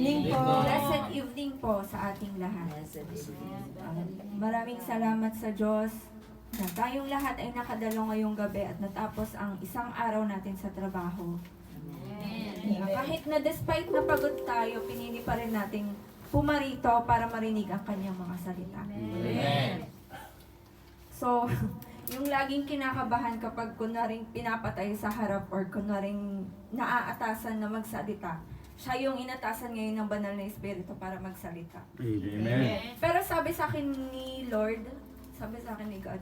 evening po. Blessed evening po sa ating lahat. Maraming salamat sa Diyos na tayong lahat ay nakadalo ngayong gabi at natapos ang isang araw natin sa trabaho. Kahit na despite na pagod tayo, pinili pa rin nating pumarito para marinig ang kanyang mga salita. Amen. So, yung laging kinakabahan kapag kunwaring pinapatay sa harap or kunwaring naaatasan na magsalita, siya yung inatasan ngayon ng banal na Espiritu para magsalita. Amen. Pero sabi sa akin ni Lord, sabi sa akin ni God,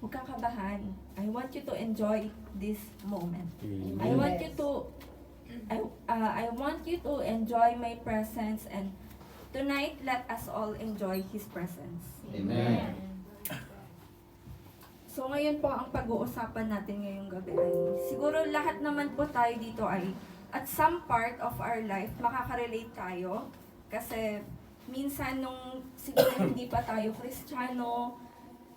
huwag kang kabahan. I want you to enjoy this moment. I want you to I want you to enjoy my presence, and tonight let us all enjoy His presence. Amen. So ngayon po ang pag-uusapan natin ngayong gabi ay siguro lahat naman po tayo dito ay at some part of our life makaka-relate tayo kasi minsan nung siguro hindi pa tayo Kristiyano,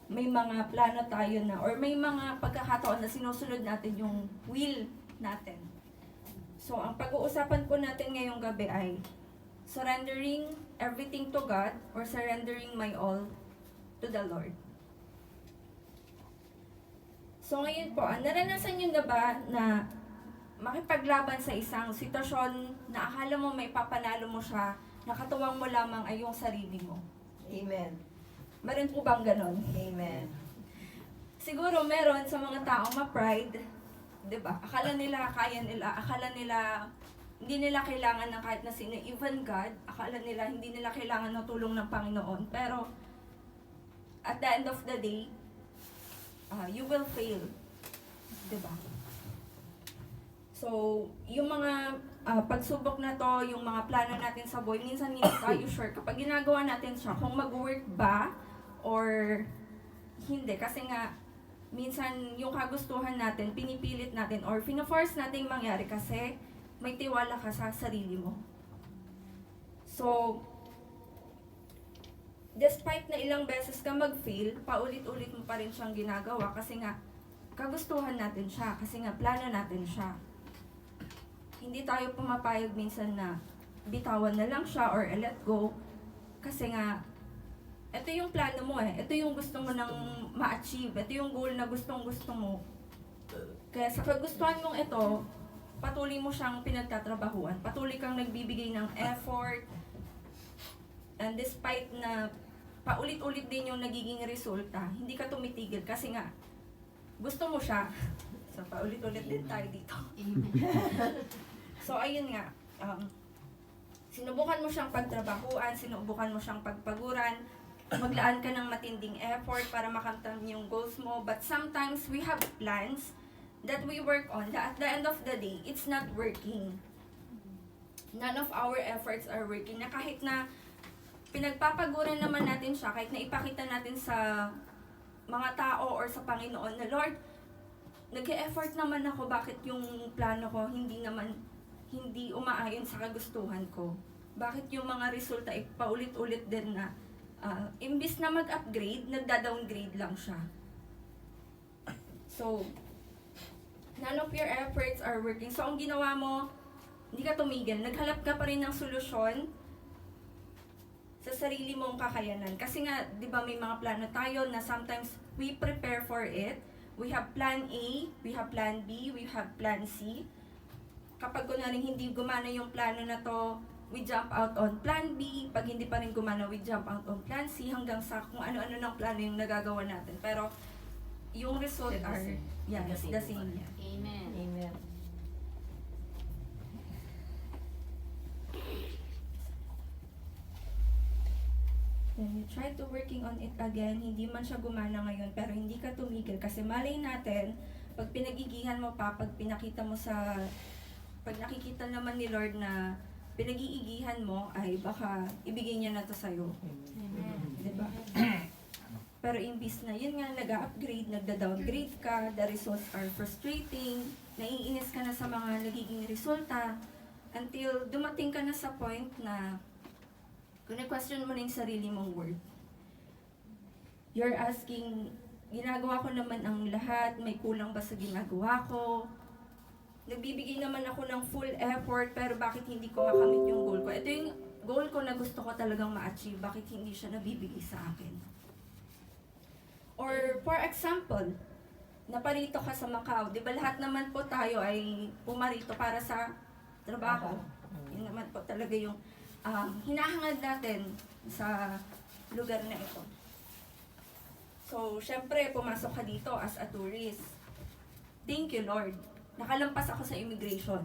may mga plano tayo na or may mga pagkakataon na sinusunod natin yung will natin. So ang pag-uusapan po natin ngayong gabi ay surrendering everything to God or surrendering my all to the Lord. So ngayon po, naranasan nyo na ba na makipaglaban sa isang sitwasyon na akala mo may papanalo mo siya, nakatuwang mo lamang ay yung sarili mo? Amen. Meron po bang ganon? Amen. Siguro meron sa mga taong ma-pride, di ba? Akala nila kaya nila, akala nila hindi nila kailangan ng kahit na sino, even God, akala nila hindi nila kailangan ng tulong ng Panginoon. Pero at the end of the day, you will fail. Diba? So, yung mga pagsubok na to, yung mga plano natin sa buhay, minsan hindi tayo sure kapag ginagawa natin siya, kung mag-work ba or hindi. Kasi nga, minsan yung kagustuhan natin, pinipilit natin or fina-force natin mangyari kasi may tiwala ka sa sarili mo. So, despite na ilang beses ka mag-fail, paulit-ulit mo pa rin siyang ginagawa kasi nga kagustuhan natin siya, kasi nga plano natin siya. Hindi tayo pumapayag minsan na bitawan na lang siya or let go kasi nga ito yung plano mo ito yung gusto mo nang ma-achieve, ito yung goal na gustong-gusto mo. Kaya sa kagustuhan mong ito, patuloy mo siyang pinagtatrabahuan, patuloy kang nagbibigay ng effort, and despite na paulit-ulit din yung nagiging resulta, hindi ka tumitigil kasi nga gusto mo siya. So paulit-ulit din tayo dito. So ayun nga, sinubukan mo siyang pagtrabahuan, sinubukan mo siyang pagpaguran, maglaan ka ng matinding effort para makamtan yung goals mo, but sometimes we have plans that we work on that at the end of the day, it's not working. None of our efforts are working, na kahit na pinagpapaguran naman natin siya, kahit na ipakita natin sa mga tao or sa Panginoon na, Lord, nag-e-effort naman ako, bakit yung plano ko hindi umaayon sa kagustuhan ko? Bakit yung mga resulta ay paulit-ulit din na imbis na mag-upgrade, nagda-downgrade lang siya? So, none of your efforts are working. So, ang ginawa mo, hindi ka tumigil. Naghanap ka pa rin ng solusyon sa sarili mong kakayanan. Kasi nga, di ba may mga plano tayo na sometimes we prepare for it. We have plan A, we have plan B, we have plan C. Kapag kunwari hindi gumana yung plano na to, we jump out on plan B. Pag hindi pa rin gumana, we jump out on plan C hanggang sa kung ano-ano ng plano yung nagagawa natin. Pero yung result are, yeah, the same. Yeah. Amen. Amen. Then you try to working on it again, hindi man siya gumana ngayon, pero hindi ka tumigil. Kasi malay natin, pag pinagigihan mo pa, pag pinakita mo pag nakikita naman ni Lord na pinag-iigihan mo, ay baka ibigay niya na to sa'yo. Diba? Pero imbis na yun nga, nag-upgrade, nagda-downgrade ka, the results are frustrating, naiinis ka na sa mga nagiging resulta, until dumating ka na sa point na kung na-question mo na yung sarili mong worth. You're asking, ginagawa ko naman ang lahat, may kulang ba sa ginagawa ko? Nagbibigay naman ako ng full effort, pero bakit hindi ko makamit yung goal ito yung goal ko na gusto ko talagang ma-achieve, bakit hindi siya nabibigay sa akin? Or for example, naparito ka sa Macau, di ba lahat naman po tayo ay pumarito para sa trabaho. Yun naman po talaga yung hinahangad natin sa lugar na ito. So, syempre, pumasok ka dito as a tourist. Thank you, Lord. Nakalampas ako sa immigration.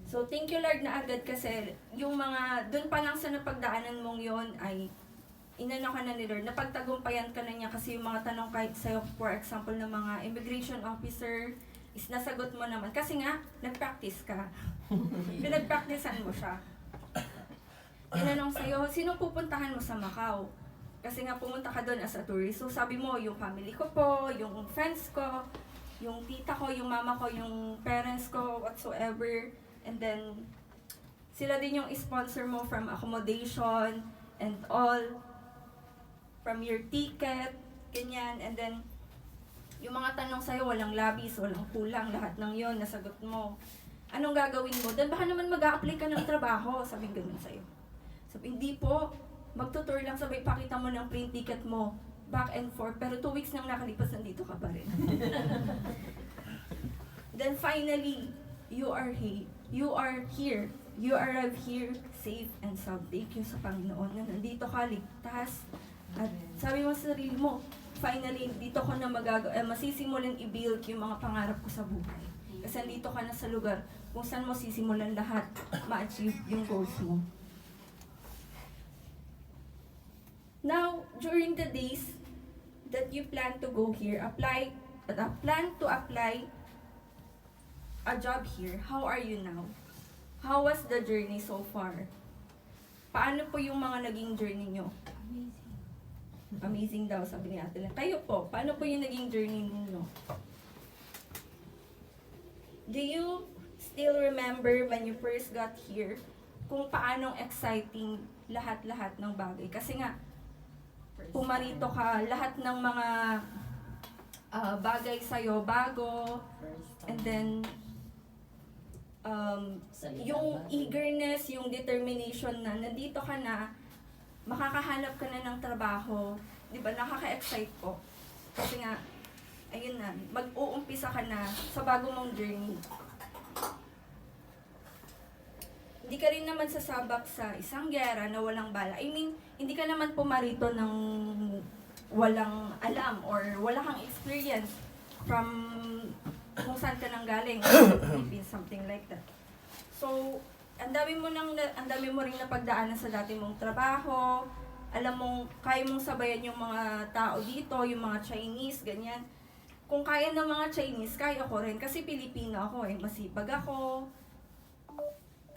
So, thank you, Lord, na agad kasi yung mga, dun pa lang sa napagdaanan mong yon ay inano ka na ni Lord, napagtagumpayan ka na niya kasi yung mga tanong kahit sa'yo, for example, ng mga immigration officer, is nasagot mo naman. Kasi nga, nag-practice ka. Pinag-practicean mo siya. Tinanong sa'yo, sino pupuntahan mo sa Macau? Kasi nga pumunta ka doon as a tourist. So sabi mo, yung family ko po, yung friends ko, yung tita ko, yung mama ko, yung parents ko, whatsoever. And then, sila din yung sponsor mo from accommodation and all. From your ticket, ganyan. And then, yung mga tanong sa'yo, walang labis, walang kulang, lahat ng yon nasagot mo. Anong gagawin mo? Then baka naman mag-a-apply ka ng trabaho, sabi ganun sa'yo. Sabi, hindi po, magtutour lang, sabay pakita mo ng plane ticket mo, back and forth, pero 2 weeks nang nakalipas, nandito ka pa rin. Then finally, you are here, you arrive here, safe and sound. Thank you sa Panginoon na nandito ka, ligtas. At sabi mo sa sarili mo, finally, dito ko na masisimulan i-build yung mga pangarap ko sa buhay. Kasi nandito ka na sa lugar kung saan mo sisimulan lahat ma-achieve yung goals mo. Now, during the days that you plan to go here, plan to apply a job here, how are you now? How was the journey so far? Paano po yung mga naging journey nyo? Amazing daw, sabi ni Ate Len. Kayo po, paano po yung naging journey ninyo? Do you still remember when you first got here, kung paanong exciting lahat-lahat ng bagay? Kasi nga, pumarito ka, lahat ng mga bagay sa'yo bago, and then, yung eagerness, yung determination na nandito ka na, makakahanap ka na ng trabaho, di ba, nakaka-excite po. Kasi nga, ayun na, mag-uumpisa ka na sa bago mong journey. Hindi ka rin naman sasabak sa isang gera na walang bala. I mean, hindi ka naman pumarito ng walang alam or wala kang experience from kung saan ka nang galing. Maybe something like that. So, ang dami mo rin napagdaanan sa dati mong trabaho. Alam mong, kaya mong sabayan yung mga tao dito, yung mga Chinese, ganyan. Kung kaya ng mga Chinese, kaya ko rin. Kasi Pilipino ako eh, masipag ako.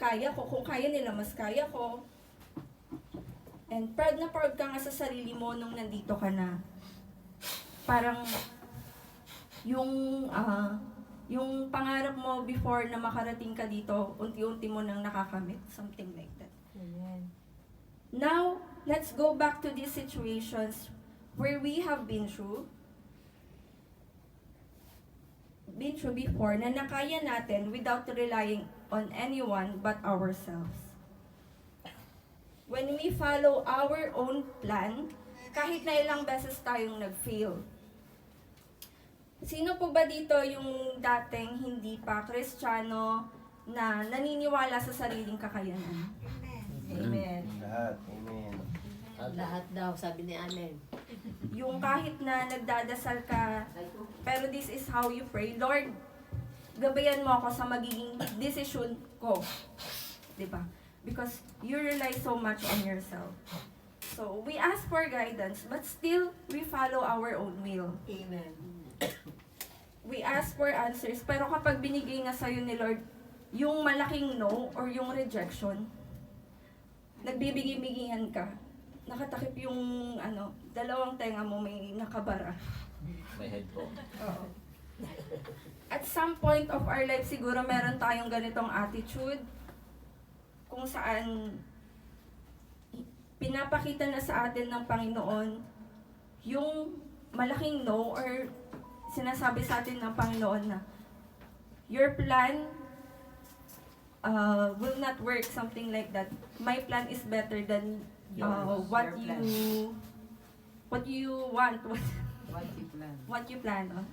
Kaya ko, kung kaya nila, mas kaya ko. And proud na proud ka nga sa sarili mo nung nandito ka na. Parang, yung pangarap mo before na makarating ka dito, unti-unti mo nang nakakamit. Something like that. Amen. Now, let's go back to these situations where we have been through before na nakaya natin without relying on anyone but ourselves. When we follow our own plan, kahit na ilang beses tayong nag-fail. Sino po ba dito yung dating hindi pa Kristiyano na naniniwala sa sariling kakayanan? Amen. Lahat. Amen. Lahat daw, sabi ni Amen. Yung kahit na nagdadasal ka, pero this is how you pray, Lord, gabayan mo ako sa magiging desisyon ko. Diba? Because you rely so much on yourself. So, we ask for guidance, but still, we follow our own will. Amen. We ask for answers, pero kapag binigay na sa'yo ni Lord, yung malaking no or yung rejection, nagbibigay-bigihan ka. Nakatakip yung, dalawang tenga mo may nakabara. May headphone. Oo. At some point of our life, siguro meron tayong ganitong attitude kung saan pinapakita na sa atin ng Panginoon yung malaking no or sinasabi sa atin ng Panginoon na your plan will not work, something like that. My plan is better than what Your you plan. what you want, What you plan? what you plan. Yeah.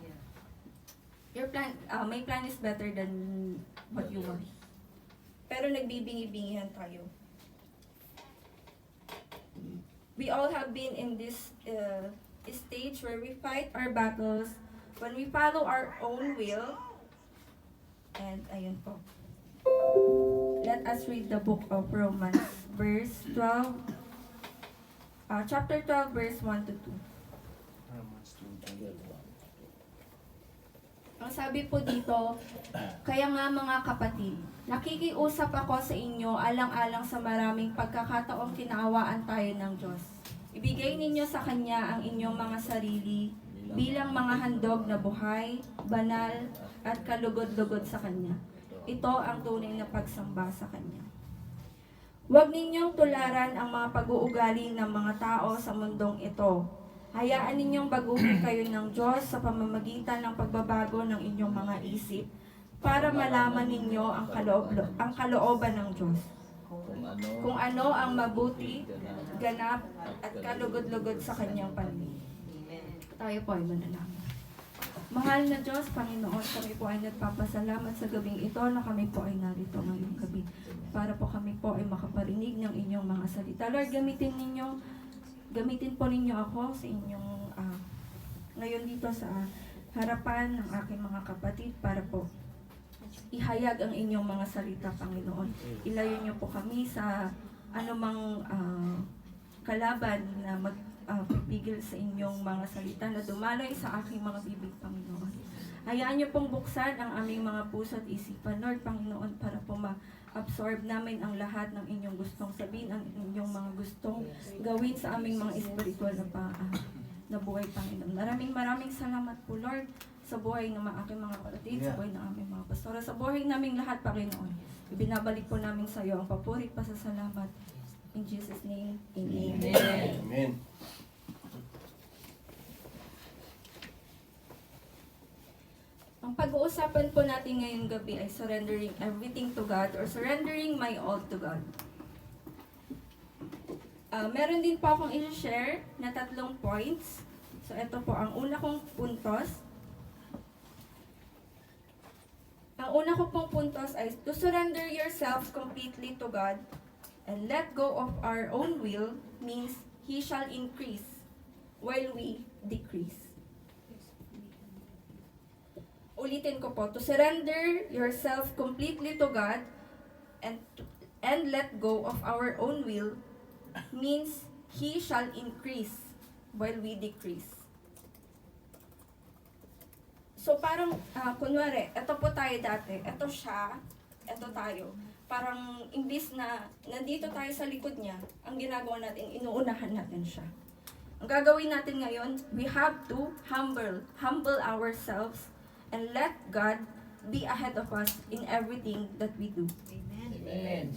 Your plan, my plan is better than what you want. Pero nagbibingi-bingihan tayo. We all have been in this stage where we fight our battles when we follow our own will. And ayun po. Let us read the book of Romans, verse 12, chapter 12, verse 1 to 2. Ang sabi po dito, kaya nga mga kapatid, nakikiusap ako sa inyo alang-alang sa maraming pagkakataong kinaawaan tayo ng Diyos. Ibigay ninyo sa Kanya ang inyong mga sarili bilang mga handog na buhay, banal, at kalugod-lugod sa Kanya. Ito ang tunay na pagsamba sa Kanya. Huwag ninyong tularan ang mga pag-uugali ng mga tao sa mundong ito. Hayaan ninyong baguhin kayo ng Diyos sa pamamagitan ng pagbabago ng inyong mga isip para malaman ninyo ang kalooban ng Diyos. Kung ano ang mabuti, ganap, at kalugod-lugod sa Kanyang paningin. Tayo po ay manalangin. Mahal na Diyos, Panginoon, kami po ay nagpapasalamat sa gabing ito na kami po ay narito ngayong gabi para po kami po ay makaparinig ng inyong mga salita. Lord, gamitin po ninyo ako sa inyong ngayon dito sa harapan ng aking mga kapatid para po ihayag ang inyong mga salita, Panginoon. Ilayo niyo po kami sa anumang kalaban na magpipigil sa inyong mga salita na dumalay sa aking mga bibig, Panginoon. Hayaan niyo pong buksan ang aming mga puso at isipan, Lord, Panginoon, para po ma-absorb namin ang lahat ng inyong gustong sabihin, ang inyong mga gustong gawin sa aming mga espiritual na buhay, Panginoon. Maraming salamat po, Lord, sa buhay ng aking mga kapatid, sa buhay ng aming mga pastora, sa buhay naming lahat, Panginoon. Ibinabalik po namin sa iyo ang papuri, pasasalamat. In Jesus' name, Amen. Amen. Ang pag-uusapan po natin ngayong gabi ay surrendering everything to God or surrendering my all to God. Meron din po akong i-share na 3 points. So, ito po ang una kong puntos. Ang una ko pong puntos ay to surrender yourself completely to God and let go of our own will means He shall increase while we decrease. Ulitin ko po, to surrender yourself completely to God and let go of our own will means He shall increase while we decrease. So parang, kunwari, ito po tayo dati, ito siya, ito tayo. Parang imbis na nandito tayo sa likod niya, ang ginagawa natin, inuunahan natin siya. Ang gagawin natin ngayon, we have to humble ourselves and let God be ahead of us in everything that we do. Amen.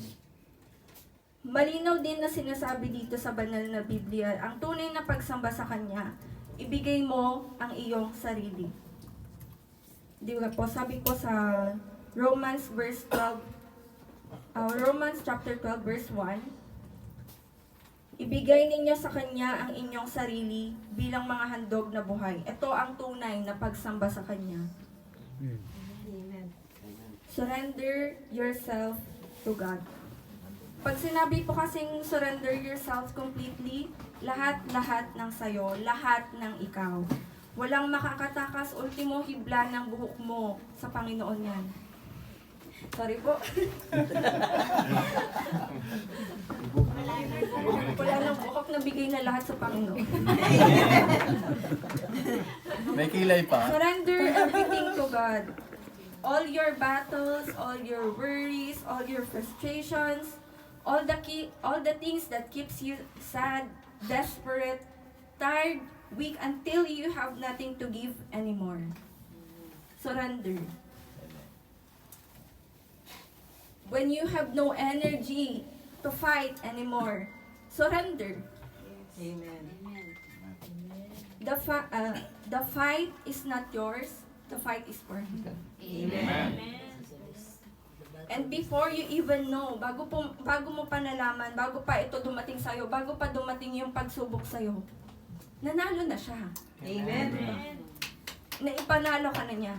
Malinaw din na sinasabi dito sa banal na Biblia, ang tunay na pagsamba sa Kanya, ibigay mo ang iyong sarili. Di ba po, sabi po sa Romans chapter 12 verse 1, ibigay ninyo sa Kanya ang inyong sarili bilang mga handog na buhay. Ito ang tunay na pagsamba sa Kanya. Amen. Surrender yourself to God. Pag sinabi po kasing surrender yourself completely, lahat-lahat ng sayo, lahat ng ikaw. Walang makakatakas, ultimo hibla ng buhok mo sa Panginoon yan. Sorry po. Wala nang buhok na bigay na lahat sa Panginoon. May kilay pa. Surrender everything to God. All your battles, all your worries, all your frustrations, all the things that keeps you sad, desperate, tired, weak until you have nothing to give anymore. Surrender. When you have no energy to fight anymore, surrender. Amen. The fight is not yours. The fight is for Him. Amen. And before you even know, bago mo pa nalaman, bago pa ito dumating sa'yo, bago pa dumating yung pagsubok sa'yo, nanalo na siya. Amen. Naipanalo ka na niya.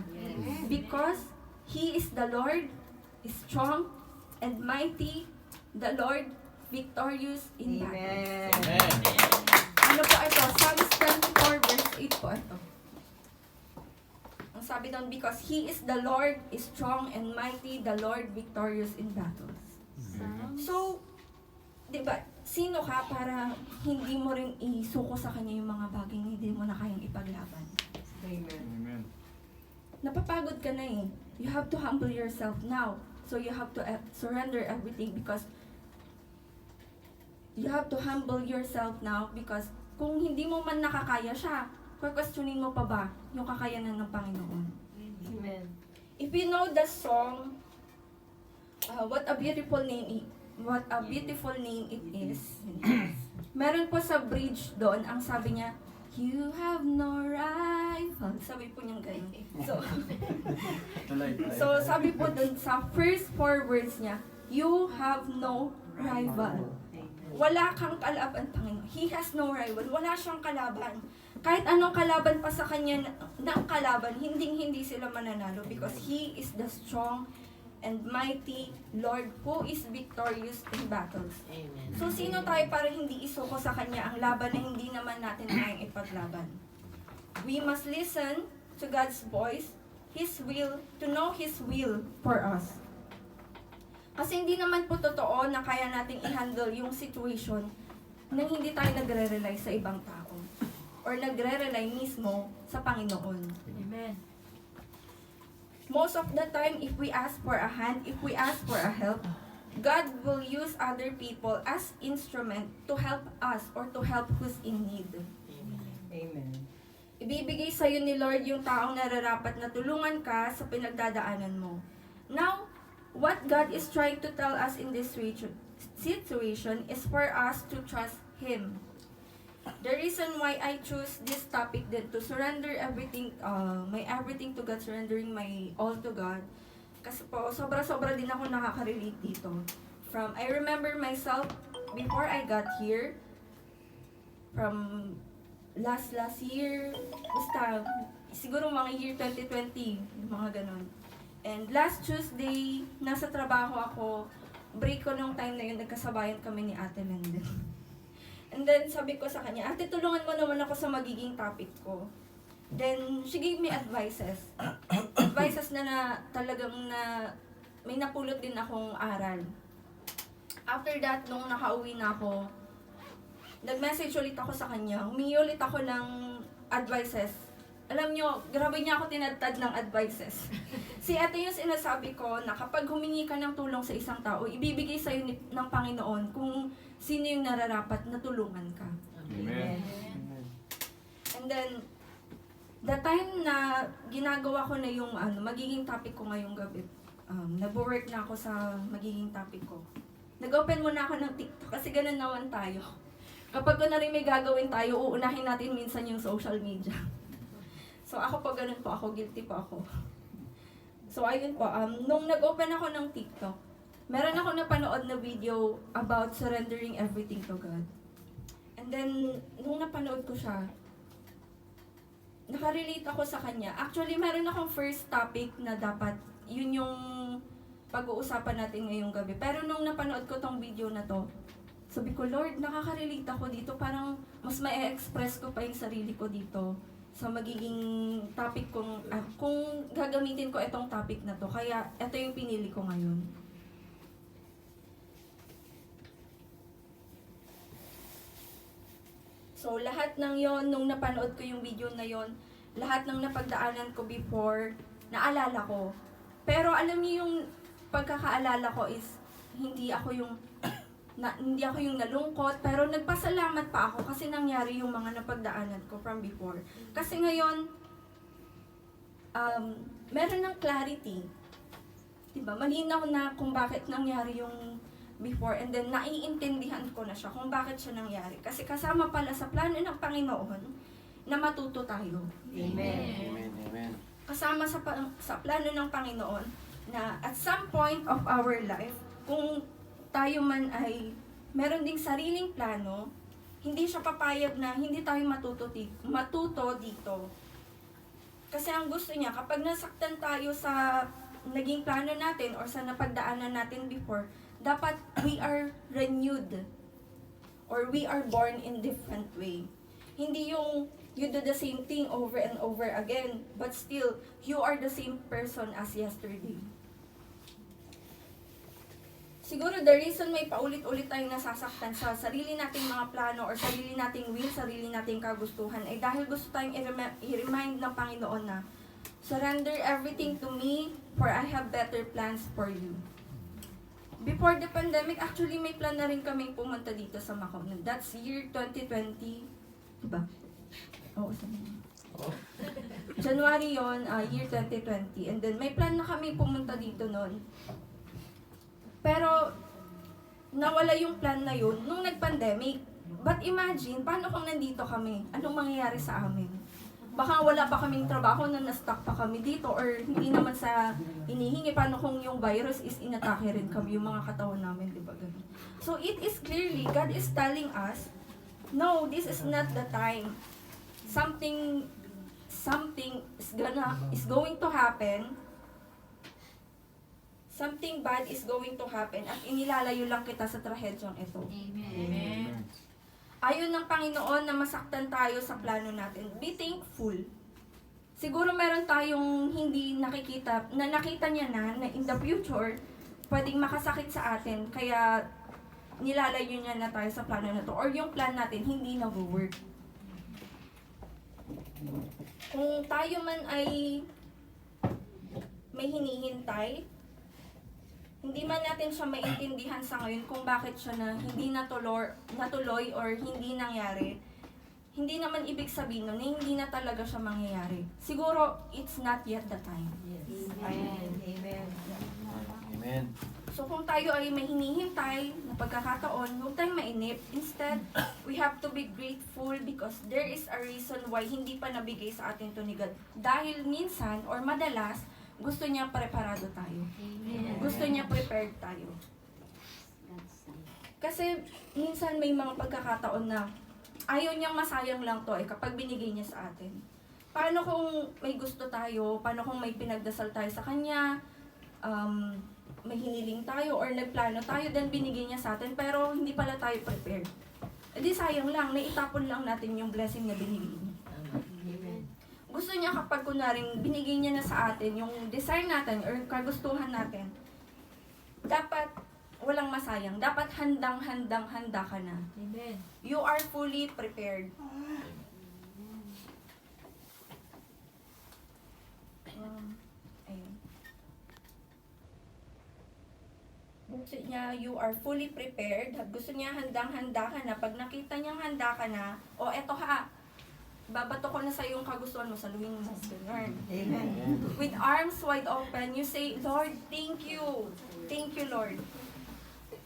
Because He is the Lord, is strong and mighty, the Lord victorious in battle. Amen. Amen. Ano po ito? Psalms 24 verse 8 po ito. Ang sabi doon, because He is the Lord, is strong and mighty, the Lord victorious in battles. So, di ba, sino ka para hindi mo rin isuko sa Kanya yung mga bagay na hindi mo na kayang ipaglaban? Amen. Napapagod ka na eh. You have to humble yourself now. So you have to surrender everything because you have to humble yourself now because kung hindi mo man nakakaya siya, questionin mo pa ba yung kakayanan ng Panginoon? Amen. If you know the song, what a beautiful name it is. Meron po sa bridge doon, ang sabi niya, you have no rival. Sabi po niyang ganyan. Tuloy. So sabi po doon sa first 4 words niya, you have no rival. Wala kang kalaban, Panginoon. He has no rival. Wala siyang kalaban. Kahit anong kalaban pa sa kanya ng kalaban, hindi sila mananalo because He is the strong and mighty Lord who is victorious in battles. Amen. So sino tayo para hindi isuko sa Kanya ang laban na hindi naman natin kayang ipaglaban? We must listen to God's voice, His will, to know His will for us. Kasi hindi naman po totoo na kaya nating i-handle yung situation nang hindi tayo nagre-rely sa ibang tao or nagre-rely mismo sa Panginoon. Amen. Most of the time, if we ask for a hand, if we ask for a help, God will use other people as instrument to help us or to help who's in need. Amen. Ibibigay sa iyo ni Lord yung taong nararapat na tulungan ka sa pinagdadaanan mo. Now, what God is trying to tell us in this situation is for us to trust Him. The reason why I choose this topic then to surrender everything, my everything to God, surrendering my all to God, kasi po, sobra-sobra din ako nakaka-relate dito. I remember myself, before I got here, from last year, basta, siguro mga year 2020, mga ganon. And last Tuesday, nasa trabaho ako, break ko nung time na yun, nagkasabayan kami ni Ate Mendel. And then, sabi ko sa kanya, ate, tulungan mo naman ako sa magiging topic ko. Then, she gave me advices. Advices na talagang may napulot din akong aral. After that, nung nakauwi na ako, nag-message ulit ako sa kanya. Humingi ulit ako ng advices. Alam nyo, grabe niya ako tinadtad ng advices. Si ate yung sinasabi ko na kapag humingi ka ng tulong sa isang tao, ibibigay sa'yo ng Panginoon kung sino yung nararapat na tulungan ka. Amen. And then, the time na ginagawa ko na yung magiging topic ko ngayong gabi, nag-work na ako sa magiging topic ko. Nag-open muna ako ng TikTok kasi ganun naman tayo. Kapag ko na rin may gagawin tayo, uunahin natin minsan yung social media. So ako po, ganun po ako, guilty po ako. So ayun po, nung nag-open ako ng TikTok, meron ako napanood na video about surrendering everything to God. And then, nung napanood ko siya, nakarelate ako sa kanya. Actually, meron akong first topic na dapat, yun yung pag-uusapan natin ngayong gabi. Pero nung napanood ko tong video na to, sabi ko, Lord, nakaka-relate ako dito. Parang mas ma-express ko pa yung sarili ko dito sa magiging topic kung gagamitin ko itong topic na to. Kaya, ito yung pinili ko ngayon. So, lahat ng yon nung napanood ko yung video na yon, lahat ng napagdaanan ko before, naalala ko. Pero alam niyo yung pagkakaalala ko is, hindi ako yung nalungkot, pero nagpasalamat pa ako kasi nangyari yung mga napagdaanan ko from before. Kasi ngayon, meron ng clarity. Diba? Malinaw na kung bakit nangyari yung before, and then naiintindihan ko na siya kung bakit siya nangyari. Kasi kasama pala sa plano ng Panginoon na matuto tayo. Amen. Amen. Amen. Kasama sa plano ng Panginoon na at some point of our life, kung tayo man ay meron ding sariling plano, hindi siya papayag na hindi tayo matuto dito. Kasi ang gusto niya, kapag nasaktan tayo sa naging plano natin or sa napagdaanan natin before, dapat we are renewed or we are born in different way. Hindi yung you do the same thing over and over again, but still, you are the same person as yesterday. Siguro the reason may paulit-ulit tayong nasasaktan sa sarili nating mga plano or sarili nating will, sarili nating kagustuhan ay dahil gusto tayong i-remind ng Panginoon na surrender everything to me for I have better plans for you. Before the pandemic, actually may plan na rin kaming pumunta dito sa Macau. That's year 2020. Diba? Oo, January yon, year 2020. And then may plan na kami pumunta dito noon. Pero nawala yung plan na yun nung nag-pandemic. But imagine, paano kung nandito kami? Anong mangyayari sa amin? Baka wala pa kaming trabaho na na-stuck pa kami dito or hindi naman sa inihingi. Paano kung yung virus is inatake rin kami, yung mga katawan namin, di ba? Ganun. So it is clearly, God is telling us, no, this is not the time. Something is going to happen. Something bad is going to happen at inilalayo lang kita sa trahedyong ito. Amen. Ayon ng Panginoon na masaktan tayo sa plano natin. Be thankful. Siguro meron tayong hindi nakikita, na nakita niya na in the future, pwedeng makasakit sa atin, kaya nilalayo niya na tayo sa plano na to. Or yung plan natin hindi nag-work. Kung tayo man ay may hinihintay, hindi man natin siya maintindihan sa ngayon kung bakit siya na hindi natuloy or hindi nangyari, hindi naman ibig sabihin nun na hindi na talaga siya mangyayari. Siguro, it's not yet the time. Yes. Amen. Amen. Amen. So kung tayo ay may hinihintay na pagkakataon, huwag tayong mainip. Instead, we have to be grateful because there is a reason why hindi pa nabigay sa atin to ni God. Dahil minsan or madalas, gusto niya preparado tayo. Amen. Gusto niya prepared tayo. Kasi minsan may mga pagkakataon na ayaw niyang masayang lang to kapag binigay niya sa atin. Paano kung may gusto tayo? Paano kung may pinagdasal tayo sa Kanya? May hiniling tayo or nagplano tayo, then binigay niya sa atin, pero hindi pala tayo prepared. E di sayang lang, naitapon lang natin yung blessing na binigay niya. Amen. Gusto niya kapag kunaring binigay niya na sa atin yung desire natin or kagustuhan natin, dapat walang masayang. Dapat handa ka na. Amen. You are fully prepared. Ayun. Gusto niya, you are fully prepared. Gusto niya handang-handa ka na. Pag nakita niyang handa ka na, o eto ha, babato ko na sa yung kagustuhan mo, saluhin mo. Ganun. Amen. With arms wide open, you say, Lord, thank you. Thank you, Lord.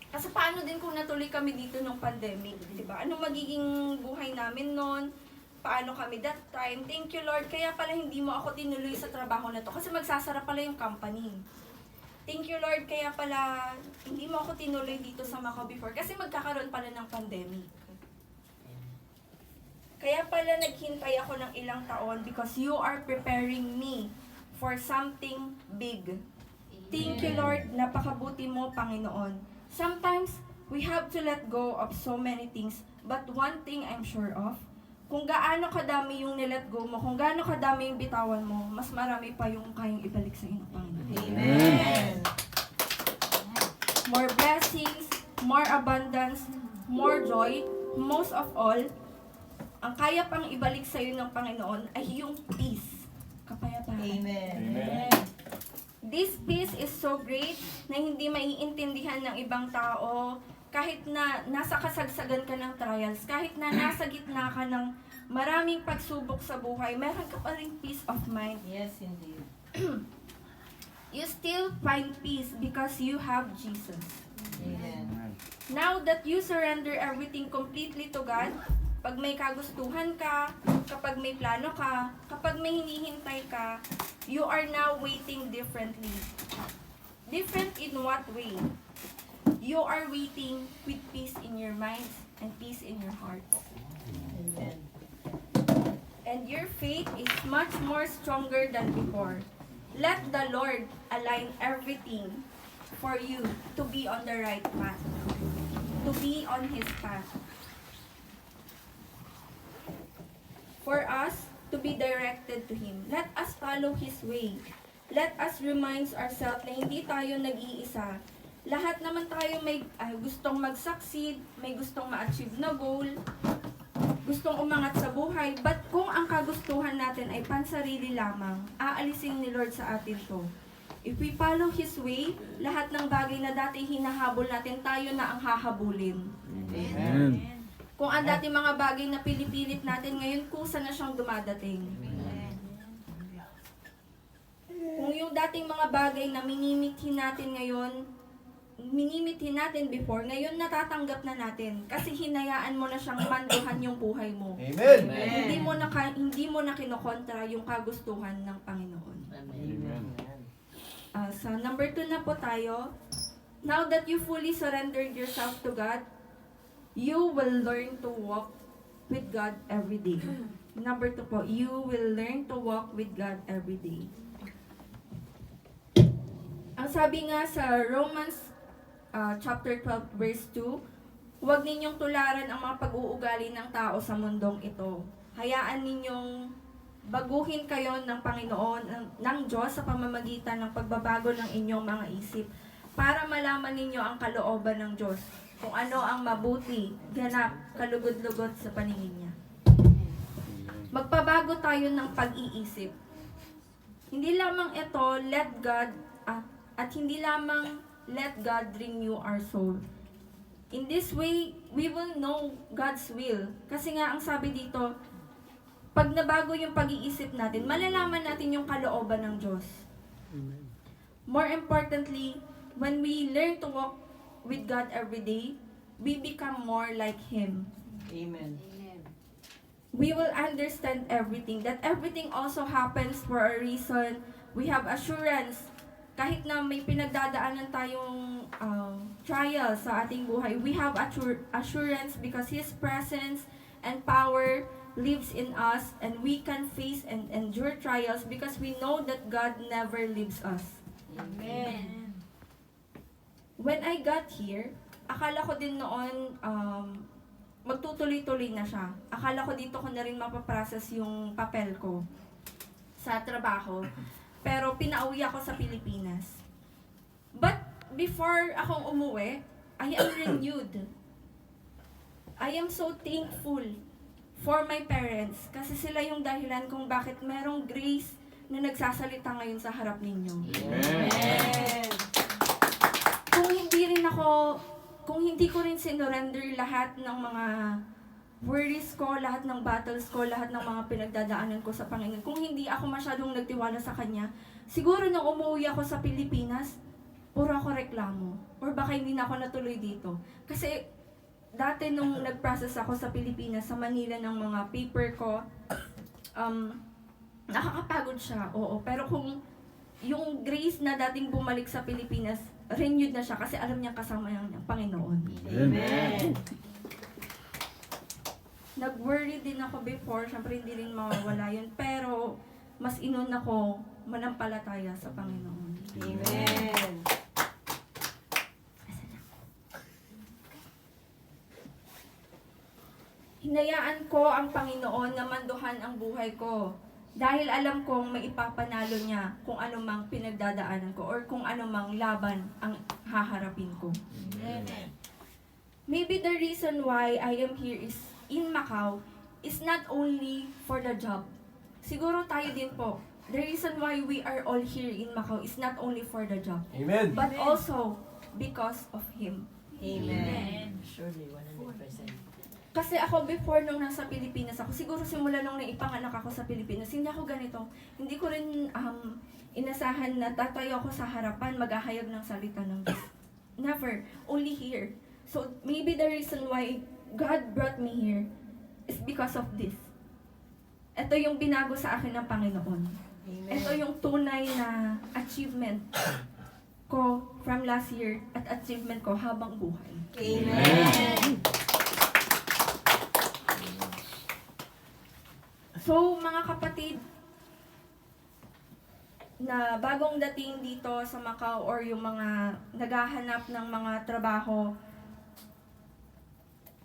Kasi paano din kung natuloy kami dito nung pandemic, di ba? Anong magiging buhay namin noon? Paano kami that time? Thank you, Lord. Kaya pala hindi mo ako tinuloy sa trabaho na to. Kasi magsasara pala yung company. Thank you, Lord. Kaya pala hindi mo ako tinuloy dito sa Macau before. Kasi magkakaroon pala ng pandemic. Kaya pala naghintay ako ng ilang taon because you are preparing me for something big. Thank you, Lord. Napakabuti mo, Panginoon. Sometimes, we have to let go of so many things. But one thing I'm sure of, kung gaano kadami yung nilet go mo, kung gaano kadami yung bitawan mo, mas marami pa yung kayang ibalik sa iyo, Panginoon. Amen. More blessings, more abundance, more joy, most of all, ang kaya pang ibalik sa iyo ng Panginoon ay yung peace, kapayapaan. Amen. Amen. This peace is so great na hindi maiintindihan ng ibang tao kahit na nasa kasagsagan ka ng trials, kahit na nasa gitna ka ng maraming pagsubok sa buhay, meron ka pa ring peace of mind. Yes, indeed. You still find peace because you have Jesus. Amen. Now that you surrender everything completely to God, pag may kagustuhan ka, kapag may plano ka, kapag may hinihintay ka, you are now waiting differently. Different in what way? You are waiting with peace in your minds and peace in your hearts. Amen. And your faith is much more stronger than before. Let the Lord align everything for you to be on the right path, to be on His path. For us to be directed to Him. Let us follow His way. Let us remind ourselves na hindi tayo nag-iisa. Lahat naman tayo may gustong mag-succeed, may gustong ma-achieve na goal, gustong umangat sa buhay. But kung ang kagustuhan natin ay pansarili lamang, aalisin ni Lord sa atin to. If we follow His way, lahat ng bagay na dati hinahabol natin, tayo na ang hahabulin. Amen. Kung ang dati mga bagay na pinipilit natin, ngayon kusa na siyang dumadating. Kung yung dating mga bagay na minimithi natin ngayon, minimithi natin before, ngayon natatanggap na natin. Kasi hinayaan mo na siyang manduhan yung buhay mo. Amen. Hindi mo na kinokontra yung kagustuhan ng Panginoon. Amen. Sa number 2 na po tayo. Now that you fully surrendered yourself to God, you will learn to walk with God every day. Number 2 po, you will learn to walk with God every day. Ang sabi nga sa Romans chapter 12 verse 2, huwag ninyong tularan ang mga pag-uugali ng tao sa mundong ito. Hayaan ninyong baguhin kayo ng Panginoon, ng Diyos sa pamamagitan ng pagbabago ng inyong mga isip para malaman ninyo ang kalooban ng Diyos, kung ano ang mabuti, ganap, kalugod-lugod sa paningin niya. Magpabago tayo ng pag-iisip. Hindi lamang ito, at hindi lamang let God renew our soul. In this way, we will know God's will. Kasi nga, ang sabi dito, pag nabago yung pag-iisip natin, malalaman natin yung kalooban ng Diyos. More importantly, when we learn to walk with God every day, we become more like Him. Amen. We will understand everything, that everything also happens for a reason. We have assurance. Kahit na may pinagdadaanan tayong trial sa ating buhay, we have assurance because His presence and power lives in us, and we can face and endure trials because we know that God never leaves us. Amen. When I got here, akala ko din noon magtutuloy-tuloy na siya. Akala ko dito ko na rin mapaprocess yung papel ko sa trabaho. Pero pinauwi ako sa Pilipinas. But before akong umuwi, I am renewed. I am so thankful for my parents kasi sila yung dahilan kung bakit merong grace na nagsasalita ngayon sa harap ninyo. Amen. Kung hindi ko rin sinurrender lahat ng mga worries ko, lahat ng battles ko, lahat ng mga pinagdadaanan ko sa Panginoon, kung hindi ako masyadong nagtiwala sa Kanya, siguro nung umuwi ako sa Pilipinas, puro ako reklamo. Or baka hindi na ako natuloy dito. Kasi dati nung nag-process ako sa Pilipinas, sa Manila ng mga paper ko, nakakapagod siya, oo. Pero kung yung grace na dating bumalik sa Pilipinas, renewed na siya kasi alam niya kasama ng Panginoon. Amen. Nag-worry din ako before, syempre hindi rin mawawala yun, pero mas inon ako manampalataya sa Panginoon. Amen. Hinayaan ko ang Panginoon na manduhan ang buhay ko dahil alam kong may ipapanalo niya kung ano mang pinagdadaanan ko or kung ano mang laban ang haharapin ko. Amen. Maybe the reason why I am here is in Macau is not only for the job. Siguro tayo din po. The reason why we are all here in Macau is not only for the job, Amen. but also because of Him. Amen. Surely, 100%. Kasi ako before nung nasa Pilipinas ako, siguro simula nung naipanganak ako sa Pilipinas, hindi ako ganito. Hindi ko rin inasahan na tatayo ako sa harapan, maghahayag ng salita ng Diyos. Never. Only here. So maybe the reason why God brought me here is because of this. Ito yung binago sa akin ng Panginoon. Amen. Ito yung tunay na achievement ko from last year at achievement ko habang buhay. Amen. So, mga kapatid, na bagong dating dito sa Macau or yung mga naghahanap ng mga trabaho,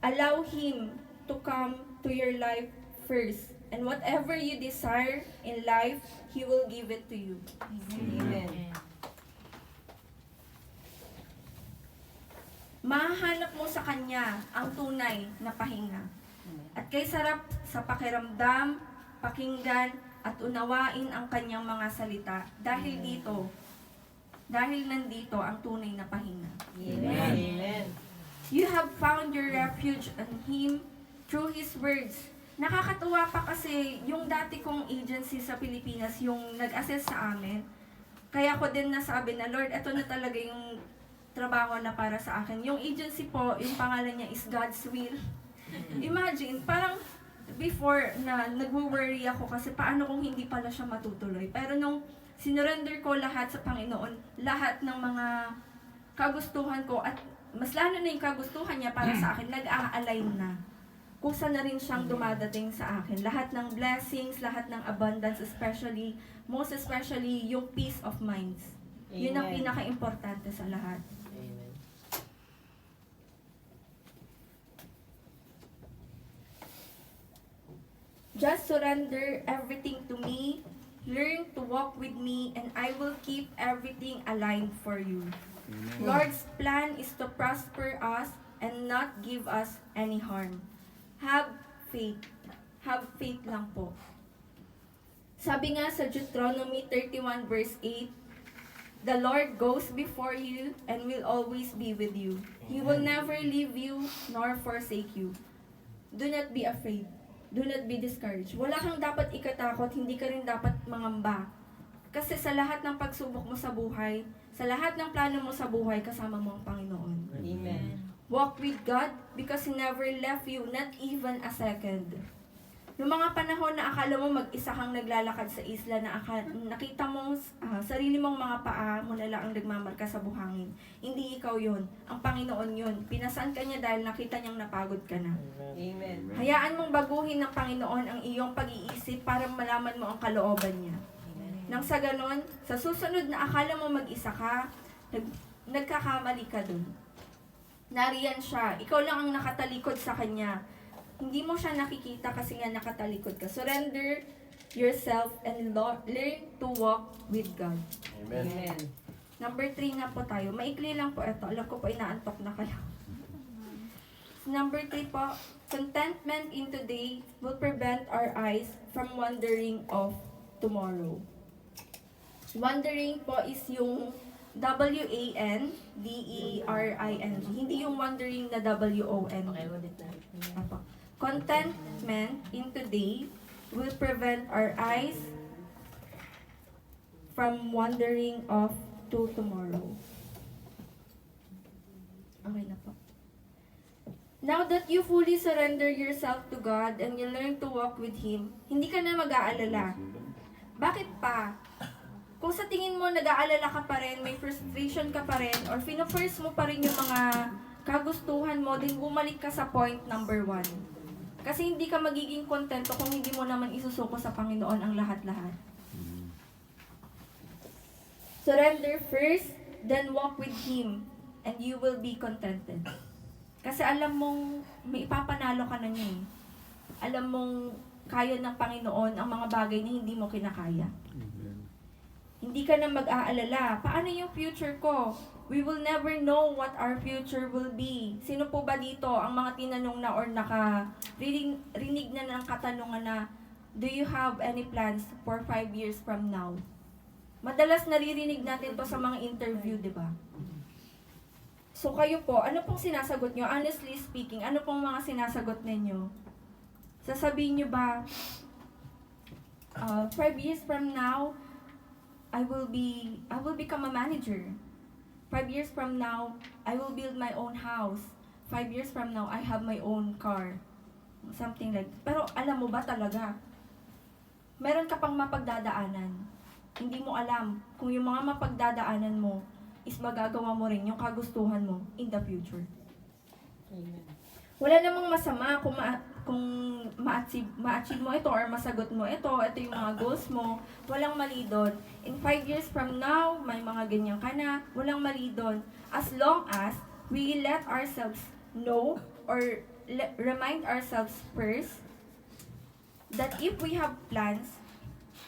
allow Him to come to your life first. And whatever you desire in life, He will give it to you. Amen. Mahahanap mo sa Kanya ang tunay na pahinga. At kay sarap sa pakiramdam, pakinggan, at unawain ang Kanyang mga salita. Dahil nandito ang tunay na pahinga. Amen. You have found your refuge in Him through His words. Nakakatuwa pa kasi yung dati kong agency sa Pilipinas, yung nag-assess sa amin, kaya ko din nasabi na, Lord, ito na talaga yung trabaho na para sa akin. Yung agency po, yung pangalan niya is God's Will. Imagine, parang before na nag-worry ako kasi paano kung hindi pala siya matutuloy. Pero nung sinurrender ko lahat sa Panginoon, lahat ng mga kagustuhan ko at mas lalo na yung kagustuhan niya para sa akin, nag-a-align na. Kusa na rin siyang dumadating sa akin. Lahat ng blessings, lahat ng abundance, most especially yung peace of minds. Yun ang Amen. pinaka-importante sa lahat. Amen. Just surrender everything to me. Learn to walk with me, and I will keep everything aligned for you. Lord's plan is to prosper us and not give us any harm. Have faith. Have faith lang po. Sabi nga sa Deuteronomy 31 verse 8, the Lord goes before you and will always be with you. He will never leave you nor forsake you. Do not be afraid. Do not be discouraged. Wala kang dapat ikatakot, hindi ka rin dapat mangamba. Kasi sa lahat ng pagsubok mo sa buhay, sa lahat ng plano mo sa buhay, kasama mo ang Panginoon. Amen. Walk with God because He never left you, not even a second. Noong mga panahon na akala mo mag-isa kang naglalakad sa isla, na nakita mo sarili mong mga paa mo na lang ang nagmamarka sa buhangin. Hindi ikaw yon, ang Panginoon yon. Pinasan ka niya dahil nakita niyang napagod ka na. Amen. Hayaan mong baguhin ng Panginoon ang iyong pag-iisip para malaman mo ang kalooban niya. Nang sa ganon, sa susunod na akala mo mag-isa ka, nagkakamali ka dun. Nariyan siya, ikaw lang ang nakatalikod sa Kanya. Hindi mo siya nakikita kasi nga nakatalikod ka. Surrender yourself and learn to walk with God. Amen. Amen. Number 3 na po tayo. Maikli lang po ito. Alam ko po inaantok na kayo. Number 3 po, contentment in today will prevent our eyes from wandering of tomorrow. Wandering po is yung W-A-N-D-E-R-I-N-G. Hindi yung wandering na W-O-N. Okay, ulit na. Apo. Contentment in today will prevent our eyes from wandering off to tomorrow. Okay na po. Now that you fully surrender yourself to God and you learn to walk with Him, hindi ka na mag-aalala. Bakit pa? Kung sa tingin mo nag-aalala ka pa rin, may frustration ka pa rin, or fino-first mo pa rin yung mga kagustuhan mo, din bumalik ka sa point number 1. Kasi hindi ka magiging kontento kung hindi mo naman isusuko sa Panginoon ang lahat-lahat. Surrender first, then walk with Him, and you will be contented. Kasi alam mong may ipapanalo ka na niya eh. Alam mong kaya ng Panginoon ang mga bagay na hindi mo kinakaya. Hindi ka na mag-aalala, paano yung future ko? We will never know what our future will be. Sino po ba dito ang mga tinanong na or rinig na ng katanungan na, do you have any plans for 5 years from now? Madalas naririnig natin to sa mga interview, di ba? So kayo po, ano pong sinasagot nyo? Honestly speaking, ano pong mga sinasagot ninyo? Sasabihin nyo ba, 5 years from now, I will become a manager. 5 years from now, I will build my own house. 5 years from now, I have my own car. Something like, pero alam mo ba talaga? Meron ka pang mapagdadaanan. Hindi mo alam kung yung mga mapagdadaanan mo is magagawa mo rin yung kagustuhan mo in the future. Amen. Wala namang masama kung ma-achieve mo ito or masagot mo ito yung mga goals mo, walang mali doon. In 5 years from now, may mga ganyan ka na, walang mali doon. As long as we let ourselves know or remind ourselves first that if we have plans,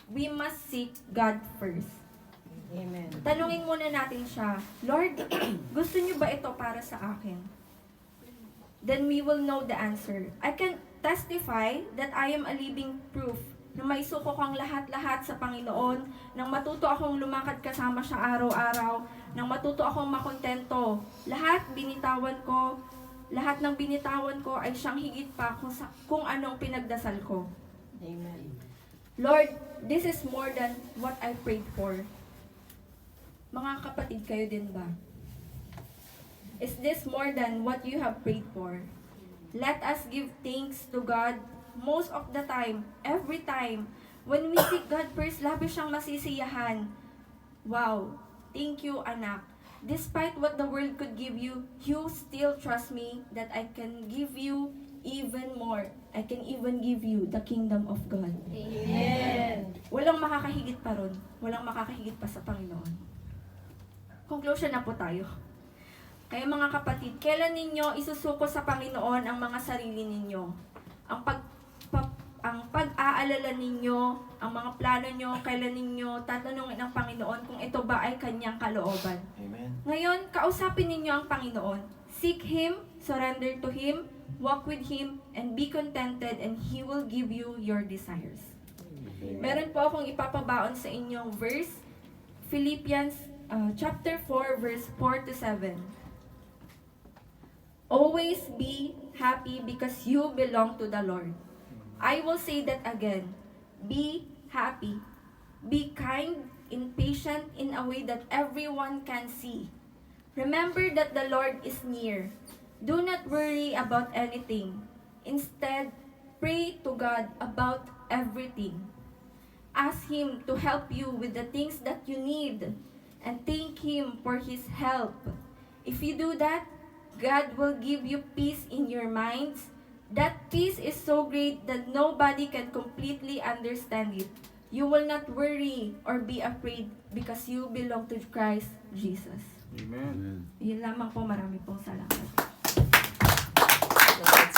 we must seek God first. Amen. Tanungin muna natin siya, Lord, gusto niyo ba ito para sa akin? Then we will know the answer. I can testify that I am a living proof na may suko kang lahat-lahat sa Panginoon, nang matuto akong lumakad kasama siya araw-araw, nang matuto akong makontento. Lahat ng binitawan ko ay siyang higit pa kung anong pinagdasal ko. Amen. Lord, this is more than what I prayed for. Mga kapatid, kayo din ba? Is this more than what you have prayed for? Let us give thanks to God most of the time, every time. When we seek God first, labis siyang masisiyahan. Wow, thank you, anak. Despite what the world could give you, you still trust me that I can give you even more. I can even give you the kingdom of God. Amen. Walang makakahigit pa ron. Walang makakahigit pa sa Panginoon. Conclusion na po tayo. Kaya mga kapatid, kailan ninyo isusuko sa Panginoon ang mga sarili ninyo? Ang pag-aalala ninyo, ang mga plano nyo, kailan ninyo tatanungin ang Panginoon kung ito ba ay kanyang kalooban. Amen. Ngayon, kausapin ninyo ang Panginoon. Seek Him, surrender to Him, walk with Him, and be contented, and He will give you your desires. Meron po akong ipapabaon sa inyong verse, Philippians chapter 4, verse 4 to 7. Always be happy because you belong to the Lord. I will say that again. Be happy. Be kind and patient in a way that everyone can see. Remember that the Lord is near. Do not worry about anything. Instead, pray to God about everything. Ask Him to help you with the things that you need, and thank Him for His help. If you do that, God will give you peace in your minds. That peace is so great that nobody can completely understand it. You will not worry or be afraid because you belong to Christ Jesus. Amen. Yun lamang po, marami pong salamat.